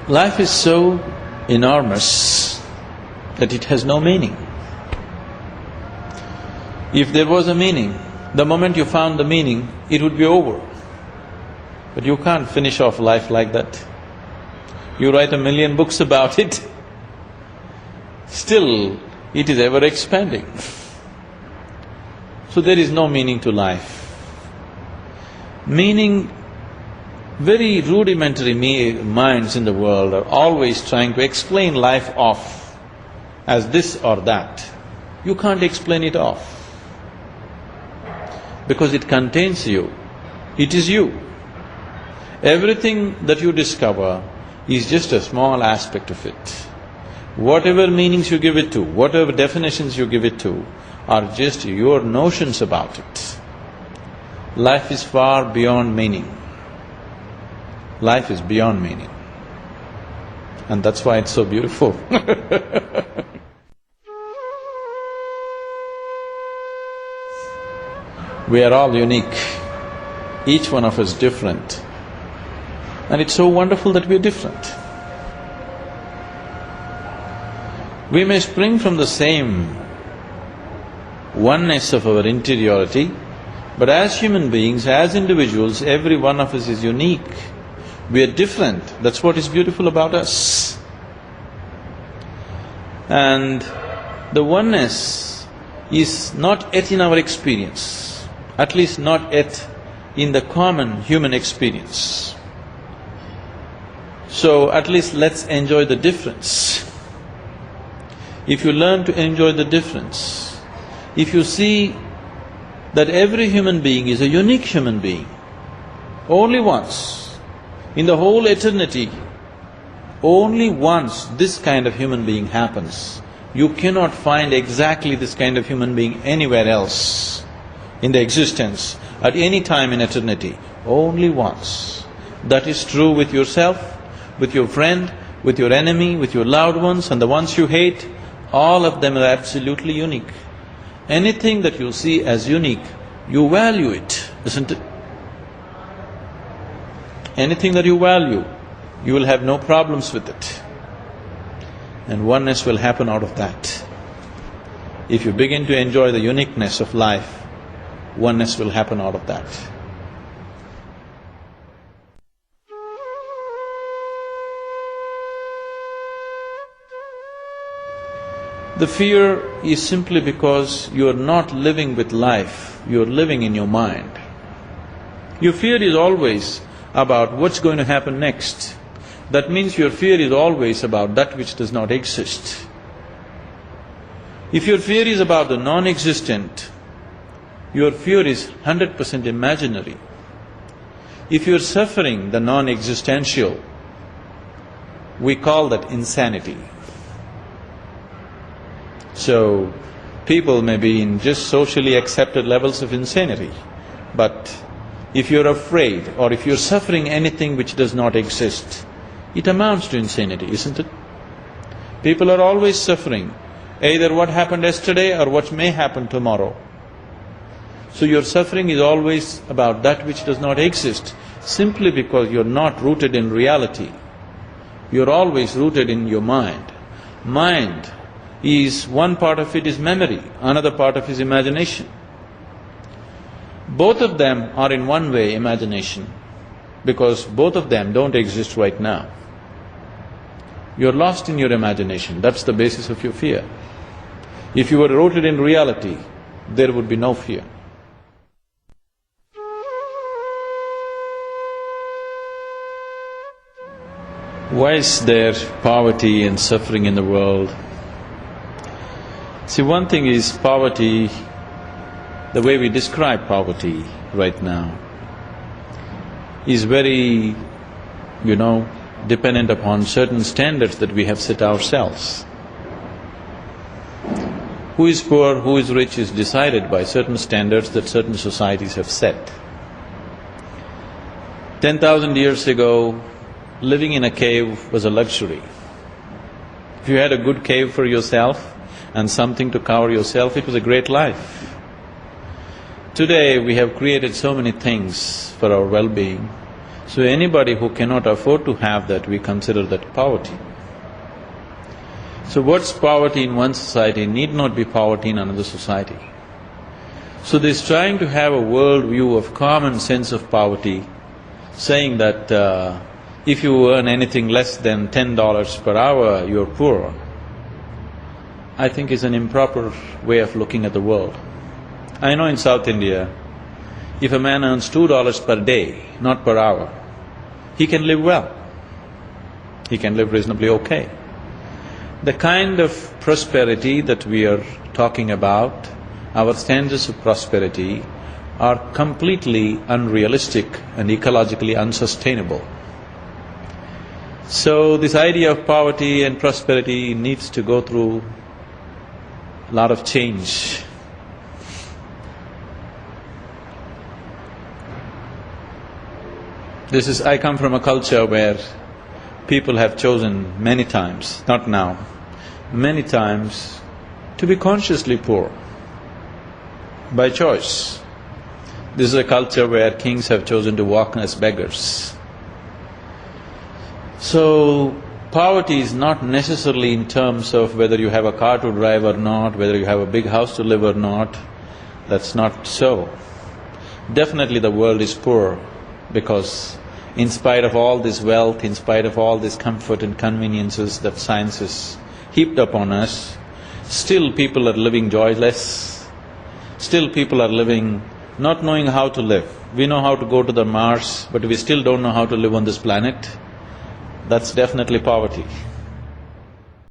Life is so enormous that it has no meaning. If there was a meaning, the moment you found the meaning, it would be over. But you can't finish off life like that. You write 1,000,000 books about it, still it is ever expanding. So there is no meaning to life. Meaning, very rudimentary minds in the world are always trying to explain life off as this or that. You can't explain it off because it contains you, it is you. Everything that you discover is just a small aspect of it. Whatever meanings you give it to, whatever definitions you give it to, are just your notions about it. Life is far beyond meaning. Life is beyond meaning. And that's why it's so beautiful. We are all unique, each one of us different. And it's so wonderful that we're different. We may spring from the same oneness of our interiority, but as human beings, as individuals, every one of us is unique. We are different, that's what is beautiful about us. And the oneness is not yet in our experience, at least not yet in the common human experience. So at least let's enjoy the difference. If you learn to enjoy the difference, if you see that every human being is a unique human being, only once in the whole eternity, only once this kind of human being happens. You cannot find exactly this kind of human being anywhere else in the existence, at any time in eternity, only once. That is true with yourself, with your friend, with your enemy, with your loved ones and the ones you hate. All of them are absolutely unique. Anything that you see as unique, you value it, isn't it? Anything that you value, you will have no problems with it. And oneness will happen out of that. If you begin to enjoy the uniqueness of life, oneness will happen out of that. The fear is simply because you are not living with life, you are living in your mind. Your fear is always about what's going to happen next. That means your fear is always about that which does not exist. If your fear is about the non-existent, your fear is 100% imaginary. If you're suffering the non-existential, we call that insanity. So, people may be in just socially accepted levels of insanity, but if you're afraid or if you're suffering anything which does not exist, it amounts to insanity, isn't it? People are always suffering, either what happened yesterday or what may happen tomorrow. So your suffering is always about that which does not exist, simply because you're not rooted in reality. You're always rooted in your mind. Mind is… one part of it is memory, another part of it is imagination. Both of them are in one way imagination, because both of them don't exist right now. You're lost in your imagination, that's the basis of your fear. If you were rooted in reality, there would be no fear. Why is there poverty and suffering in the world? See, one thing is poverty, the way we describe poverty right now, is very, dependent upon certain standards that we have set ourselves. Who is poor, who is rich is decided by certain standards that certain societies have set. 10,000 years ago, living in a cave was a luxury. If you had a good cave for yourself and something to cover yourself, it was a great life. Today we have created so many things for our well-being, So anybody who cannot afford to have that, we consider that poverty. So what's poverty in one society need not be poverty in another society. So this trying to have a world view of common sense of poverty, saying that if you earn anything less than $10 per hour, you're poor, I think is an improper way of looking at the world. I know in South India, if a man earns $2 per day, not per hour, he can live well. He can live reasonably okay. The kind of prosperity that we are talking about, our standards of prosperity are completely unrealistic and ecologically unsustainable. So this idea of poverty and prosperity needs to go through a lot of change. I come from a culture where people have chosen many times, not now, many times to be consciously poor, by choice. This is a culture where kings have chosen to walk as beggars. So, poverty is not necessarily in terms of whether you have a car to drive or not, whether you have a big house to live or not. That's not so. Definitely the world is poor because in spite of all this wealth, in spite of all this comfort and conveniences that science has heaped upon us, still people are living joyless, still people are living not knowing how to live. We know how to go to the Mars, but we still don't know how to live on this planet. That's definitely poverty.